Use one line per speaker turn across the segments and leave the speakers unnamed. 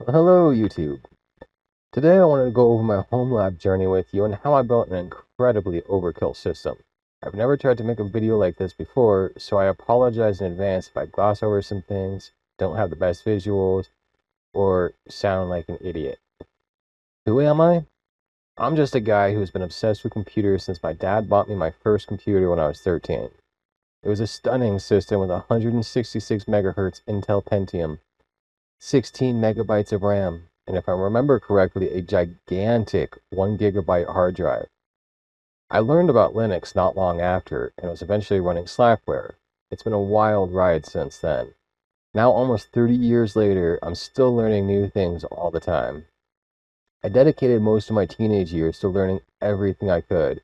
Hello, YouTube. Today I wanted to go over my Homelab journey with you and how I built an incredibly overkill system. I've never tried to make a video like this before, so I apologize in advance if I gloss over some things, don't have the best visuals, or sound like an idiot. Who am I? I'm just a guy who's been obsessed with computers since my dad bought me my first computer when I was 13. It was a stunning system with 166 megahertz Intel Pentium, 16 megabytes of RAM, and if I remember correctly, a gigantic 1 gigabyte hard drive. I learned about Linux not long after and was eventually running Slackware. It's been a wild ride since then. Now, almost 30 years later, I'm still learning new things all the time. I dedicated most of my teenage years to learning everything I could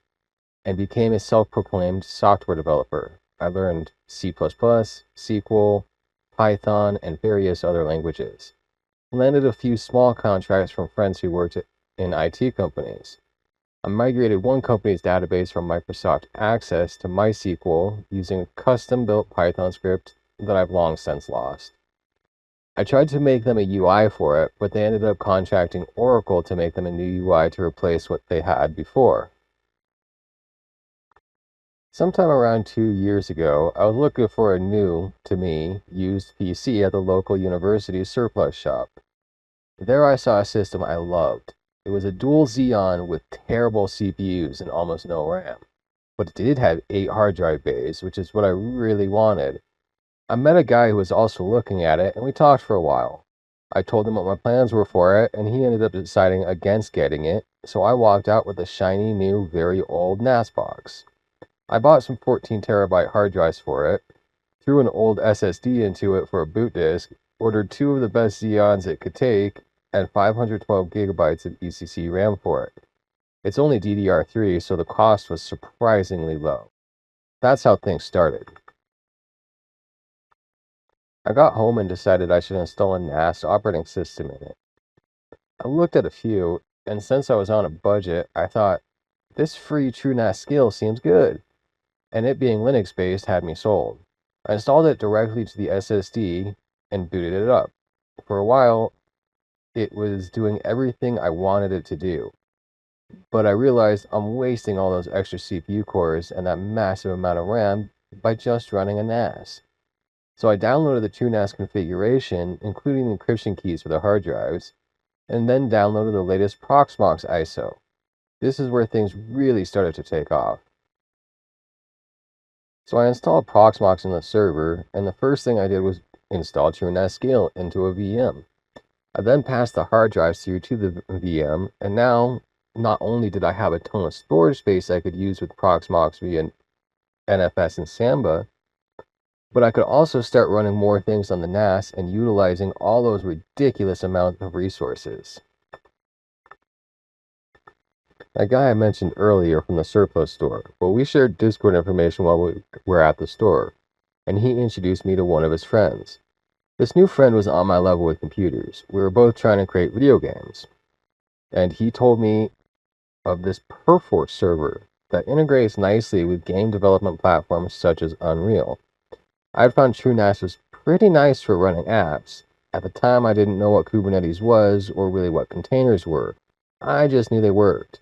and became a self proclaimed software developer. I learned C, SQL, Python, and various other languages. Landed a few small contracts from friends who worked in IT companies. I migrated one company's database from Microsoft Access to MySQL using a custom-built Python script that I've long since lost. I tried to make them a UI for it, but they ended up contracting Oracle to make them a new UI to replace what they had before. Sometime around 2 years ago, I was looking for a new, to me, used PC at the local university surplus shop. There I saw a system I loved. It was a dual Xeon with terrible CPUs and almost no RAM. But it did have 8 hard drive bays, which is what I really wanted. I met a guy who was also looking at it, and we talked for a while. I told him what my plans were for it, and he ended up deciding against getting it, so I walked out with a shiny new, very old NAS box. I bought some 14 terabyte hard drives for it, threw an old SSD into it for a boot disk, ordered 2 of the best Xeons it could take, and 512 gigabytes of ECC RAM for it. It's only DDR3, so the cost was surprisingly low. That's how things started. I got home and decided I should install a NAS operating system in it. I looked at a few, and since I was on a budget, I thought, this free TrueNAS skill seems good, and it being Linux based had me sold. I installed it directly to the SSD and booted it up. For a while, it was doing everything I wanted it to do. But I realized I'm wasting all those extra CPU cores and that massive amount of RAM by just running a NAS. So I downloaded the TrueNAS configuration, including the encryption keys for the hard drives, and then downloaded the latest Proxmox ISO. This is where things really started to take off. So I installed Proxmox in the server, and the first thing I did was install TrueNAS Scale into a VM. I then passed the hard drives through to the VM, and now not only did I have a ton of storage space I could use with Proxmox via NFS and Samba, but I could also start running more things on the NAS and utilizing all those ridiculous amounts of resources. That guy I mentioned earlier from the surplus store, well, we shared Discord information while we were at the store, and he introduced me to one of his friends. This new friend was on my level with computers. We were both trying to create video games. And he told me of this Perforce server that integrates nicely with game development platforms such as Unreal. I found TrueNAS was pretty nice for running apps. At the time, I didn't know what Kubernetes was or really what containers were. I just knew they worked.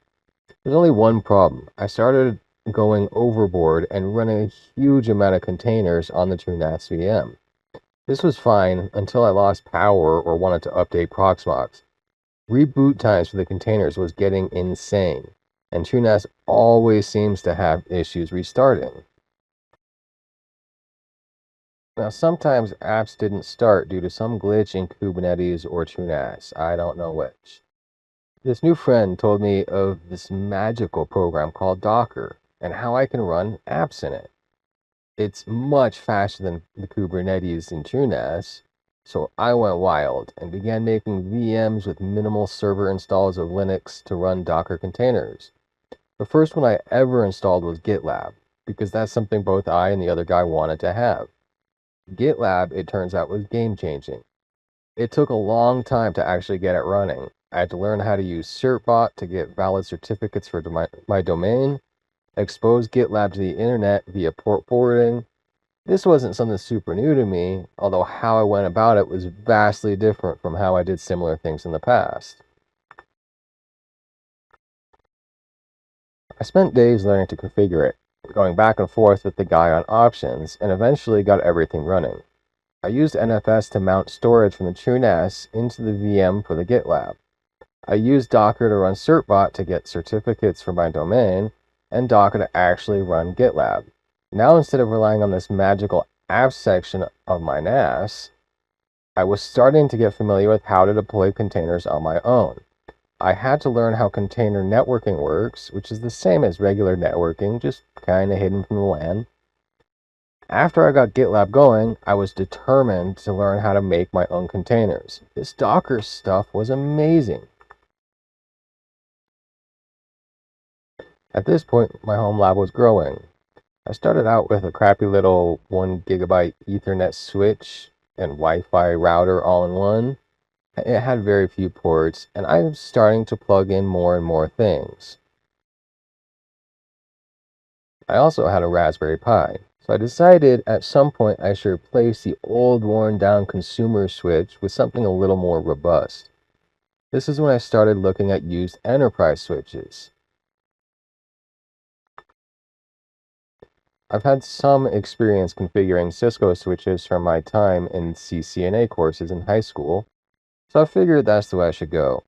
There's only one problem. I started going overboard and running a huge amount of containers on the TrueNAS VM. This was fine until I lost power or wanted to update Proxmox. Reboot times for the containers was getting insane, and TrueNAS always seems to have issues restarting. Now, sometimes apps didn't start due to some glitch in Kubernetes or TrueNAS. I don't know which. This new friend told me of this magical program called Docker and how I can run apps in it. It's much faster than the Kubernetes in TrueNAS, so I went wild and began making VMs with minimal server installs of Linux to run Docker containers. The first one I ever installed was GitLab, because that's something both I and the other guy wanted to have. GitLab, it turns out, was game-changing. It took a long time to actually get it running. I had to learn how to use certbot to get valid certificates for my domain, expose GitLab to the internet via port forwarding, This wasn't something super new to me, although how I went about it was vastly different from how I did similar things in the past. I spent days learning to configure it, going back and forth with the guy on options, and eventually got everything running. I used NFS to mount storage from the TrueNAS into the VM for the GitLab. I used Docker to run certbot to get certificates for my domain, and Docker to actually run GitLab. Now, instead of relying on this magical apps section of my NAS, I was starting to get familiar with how to deploy containers on my own. I had to learn how container networking works, which is the same as regular networking, just kind of hidden from the LAN. After I got GitLab going, I was determined to learn how to make my own containers. This Docker stuff was amazing. At this point, my home lab was growing. I started out with a crappy little 1 gigabyte Ethernet switch and Wi-Fi router all in one. It had very few ports, and I was starting to plug in more and more things. I also had a Raspberry Pi, so I decided at some point I should replace the old worn down consumer switch with something a little more robust. This is when I started looking at used enterprise switches. I've had some experience configuring Cisco switches from my time in CCNA courses in high school, so I figured that's the way I should go.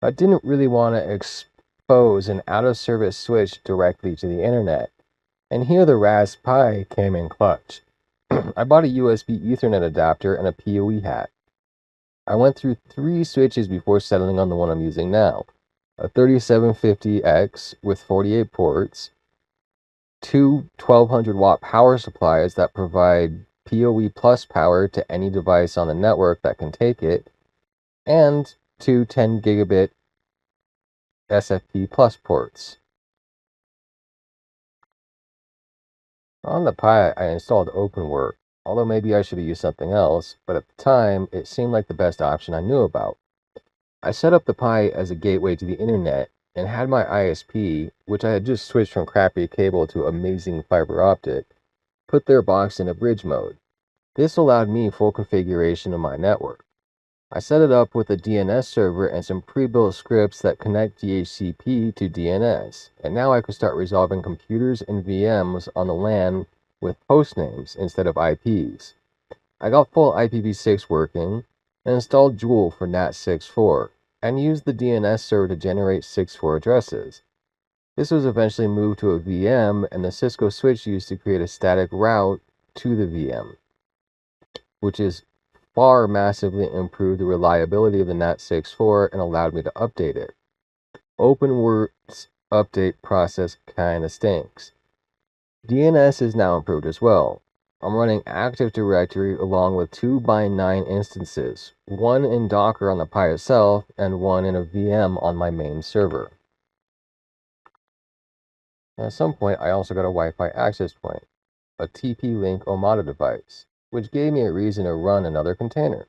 I didn't really want to expose an out-of-service switch directly to the internet, and here the Raspberry Pi came in clutch. I bought a USB Ethernet adapter and a PoE hat. I went through 3 switches before settling on the one I'm using now. A 3750X with 48 ports, 2 1200 watt power supplies that provide PoE plus power to any device on the network that can take it, and 2 10 gigabit SFP plus ports. On the Pi, I installed OpenWrt, although maybe I should have used something else, but at the time, it seemed like the best option I knew about. I set up the Pi as a gateway to the internet and had my ISP, which I had just switched from crappy cable to amazing fiber optic, put their box in a bridge mode. This allowed me full configuration of my network. I set it up with a DNS server and some pre-built scripts that connect DHCP to DNS, and now I could start resolving computers and VMs on the LAN with host names instead of IPs. I got full IPv6 working and installed Joule for NAT64 and used the DNS server to generate 64 addresses. This was eventually moved to a VM, and the Cisco switch used to create a static route to the VM, which is far massively improved the reliability of the NAT64 and allowed me to update it. OpenWrt's update process kinda stinks. DNS is now improved as well. I'm running Active Directory along with 2 x 9 instances, one in Docker on the Pi itself and one in a VM on my main server. At some point, I also got a Wi-Fi access point, a TP-Link Omada device, which gave me a reason to run another container,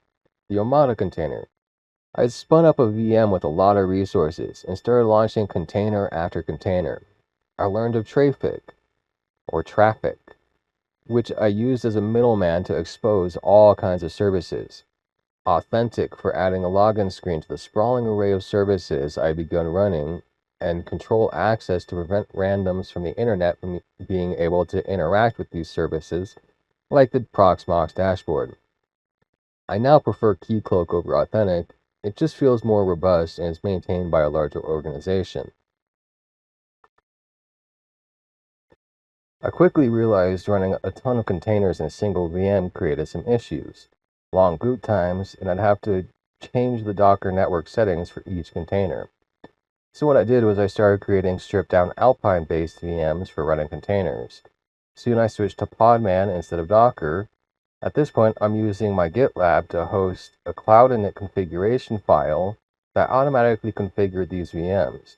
the Omada container. I spun up a VM with a lot of resources and started launching container after container. I learned of traffic, which I used as a middleman to expose all kinds of services. Authentic for adding a login screen to the sprawling array of services I begun running, and control access to prevent randoms from the internet from being able to interact with these services, like the Proxmox dashboard. I now prefer Keycloak over Authentic. It just feels more robust and is maintained by a larger organization. I quickly realized running a ton of containers in a single VM created some issues. Long boot times, and I'd have to change the Docker network settings for each container. So what I did was I started creating stripped-down Alpine-based VMs for running containers. Soon I switched to Podman instead of Docker. At this point, I'm using my GitLab to host a cloud init configuration file that automatically configured these VMs,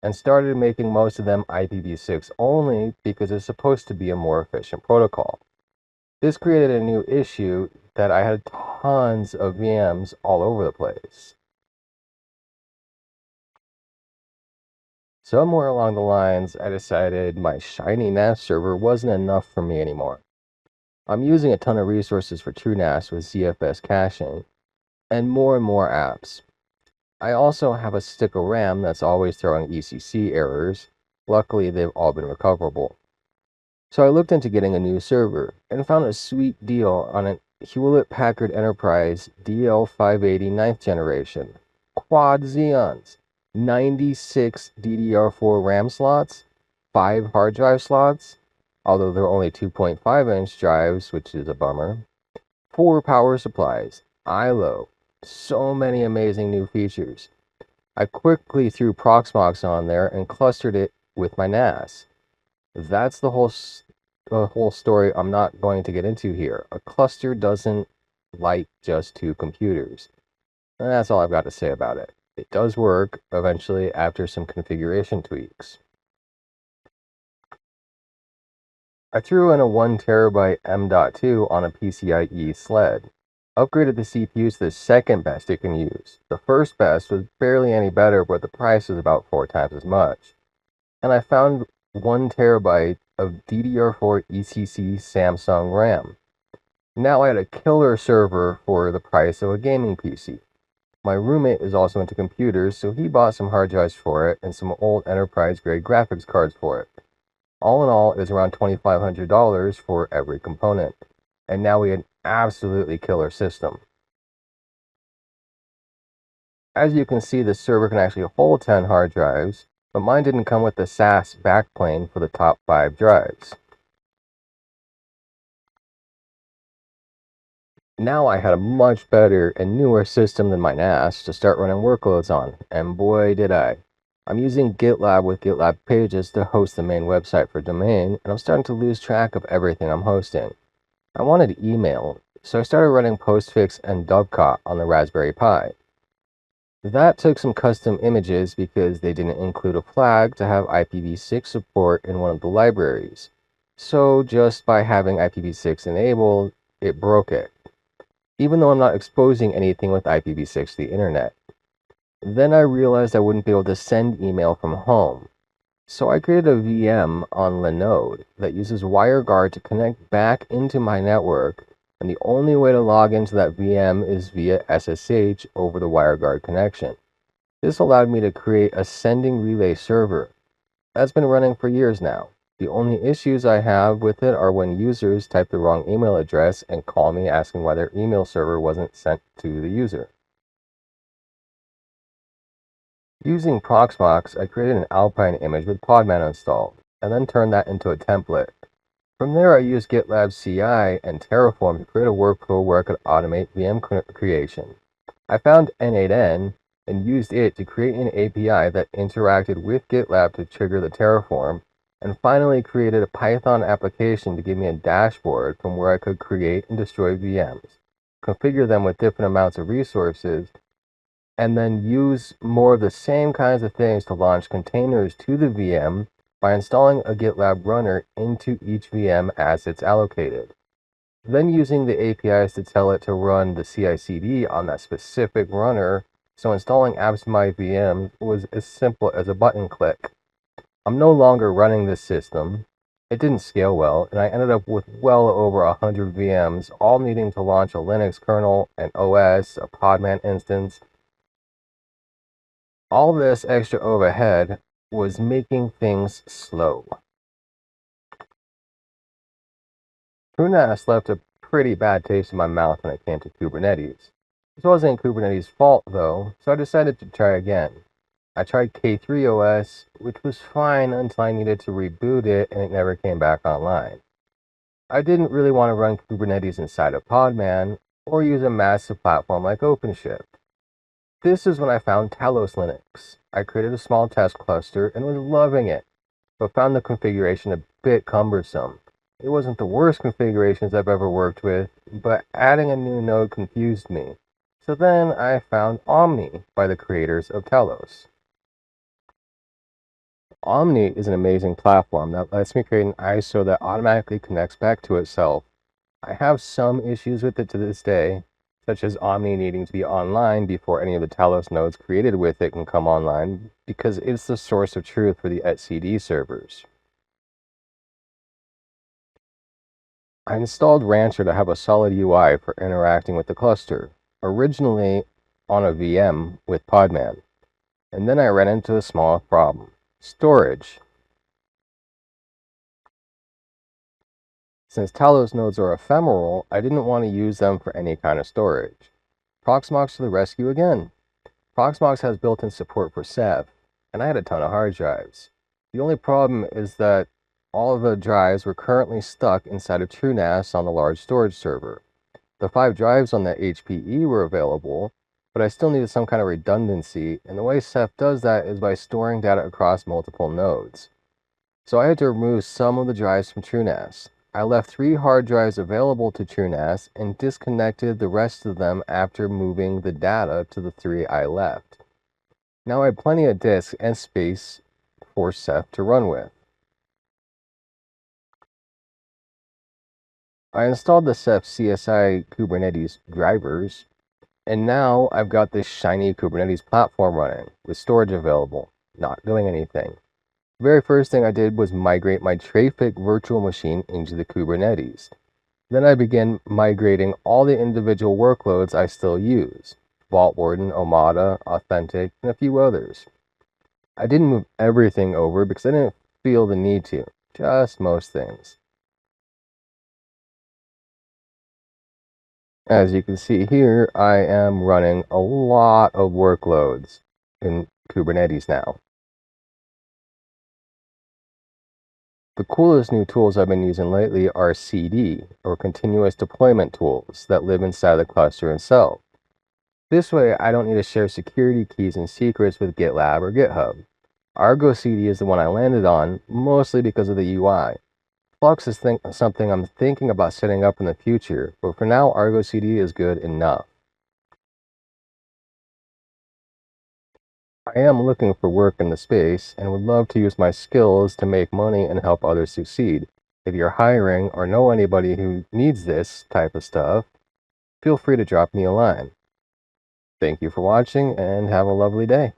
and started making most of them IPv6 only because it's supposed to be a more efficient protocol. This created a new issue that I had tons of VMs all over the place. Somewhere along the lines, I decided my shiny NAS server wasn't enough for me anymore. I'm using a ton of resources for TrueNAS with ZFS caching and more apps. I also have a stick of RAM that's always throwing ECC errors. Luckily, they've all been recoverable. So I looked into getting a new server and found a sweet deal on a Hewlett-Packard Enterprise DL580 9th generation. Quad Xeons, 96 DDR4 RAM slots, 5 hard drive slots, although they're only 2.5-inch drives, which is a bummer, 4 power supplies, ILO, so many amazing new features. I quickly threw Proxmox on there and clustered it with my NAS. That's the whole story I'm not going to get into here. A cluster doesn't like just two computers. And that's all I've got to say about it. It does work eventually after some configuration tweaks. I threw in a 1TB M.2 on a PCIe sled. Upgraded the CPU to the second best it can use. The first best was barely any better, but the price was about 4 times as much. And I found 1TB of DDR4 ECC Samsung RAM. Now I had a killer server for the price of a gaming PC. My roommate is also into computers, so he bought some hard drives for it and some old enterprise-grade graphics cards for it. All in all, it was around $2,500 for every component. And now we had an absolutely killer system. As you can see, the server can actually hold 10 hard drives, but mine didn't come with the SAS backplane for the top 5 drives. Now I had a much better and newer system than my NAS to start running workloads on, and boy did I. I'm using GitLab with GitLab Pages to host the main website for domain, and I'm starting to lose track of everything I'm hosting. I wanted email, so I started running Postfix and Dovecot on the Raspberry Pi. That took some custom images because they didn't include a flag to have IPv6 support in one of the libraries. So just by having IPv6 enabled, it broke it, even though I'm not exposing anything with IPv6 to the internet. Then I realized I wouldn't be able to send email from home. So I created a VM on Linode that uses WireGuard to connect back into my network, and the only way to log into that VM is via SSH over the WireGuard connection. This allowed me to create a sending relay server. That's been running for years now. The only issues I have with it are when users type the wrong email address and call me asking why their email server wasn't sent to the user. Using Proxmox, I created an Alpine image with Podman installed, and then turned that into a template. From there, I used GitLab CI and Terraform to create a workflow where I could automate VM creation. I found N8N and used it to create an API that interacted with GitLab to trigger the Terraform, and finally created a Python application to give me a dashboard from where I could create and destroy VMs, configure them with different amounts of resources, and then use more of the same kinds of things to launch containers to the VM by installing a GitLab runner into each VM as it's allocated. Then using the APIs to tell it to run the CI/CD on that specific runner, so installing apps to my VM was as simple as a button click. I'm no longer running this system. It didn't scale well, and I ended up with well over 100 VMs, all needing to launch a Linux kernel, an OS, a Podman instance. All this extra overhead was making things slow. TrueNAS left a pretty bad taste in my mouth when it came to Kubernetes. This wasn't Kubernetes' fault though, so I decided to try again. I tried K3OS, which was fine until I needed to reboot it and it never came back online. I didn't really want to run Kubernetes inside of Podman or use a massive platform like OpenShift. This is when I found Talos Linux. I created a small test cluster and was loving it, but found the configuration a bit cumbersome. It wasn't the worst configurations I've ever worked with, but adding a new node confused me. So then I found Omni by the creators of Talos. Omni is an amazing platform that lets me create an ISO that automatically connects back to itself. I have some issues with it to this day, such as Omni needing to be online before any of the Talos nodes created with it can come online, because it's the source of truth for the etcd servers. I installed Rancher to have a solid UI for interacting with the cluster, originally on a VM with Podman. And then I ran into a small problem: storage. Since Talos nodes are ephemeral, I didn't want to use them for any kind of storage. Proxmox to the rescue again. Proxmox has built-in support for Ceph, and I had a ton of hard drives. The only problem is that all of the drives were currently stuck inside of TrueNAS on the large storage server. The 5 drives on the HPE were available, but I still needed some kind of redundancy, and the way Ceph does that is by storing data across multiple nodes. So I had to remove some of the drives from TrueNAS. I left 3 hard drives available to TrueNAS and disconnected the rest of them after moving the data to the 3 I left. Now I had plenty of disk and space for Ceph to run with. I installed the Ceph CSI Kubernetes drivers, and now I've got this shiny Kubernetes platform running with storage available, not doing anything. The very first thing I did was migrate my Trafic virtual machine into the Kubernetes. Then I began migrating all the individual workloads I still use: Vault Warden, Omada, Authentic, and a few others. I didn't move everything over because I didn't feel the need to, just most things. As you can see here, I am running a lot of workloads in Kubernetes now. The coolest new tools I've been using lately are CD, or continuous deployment tools, that live inside the cluster itself. This way, I don't need to share security keys and secrets with GitLab or GitHub. Argo CD is the one I landed on, mostly because of the UI. Flux is something I'm thinking about setting up in the future, but for now, Argo CD is good enough. I am looking for work in the space and would love to use my skills to make money and help others succeed. If you're hiring or know anybody who needs this type of stuff, feel free to drop me a line. Thank you for watching and have a lovely day.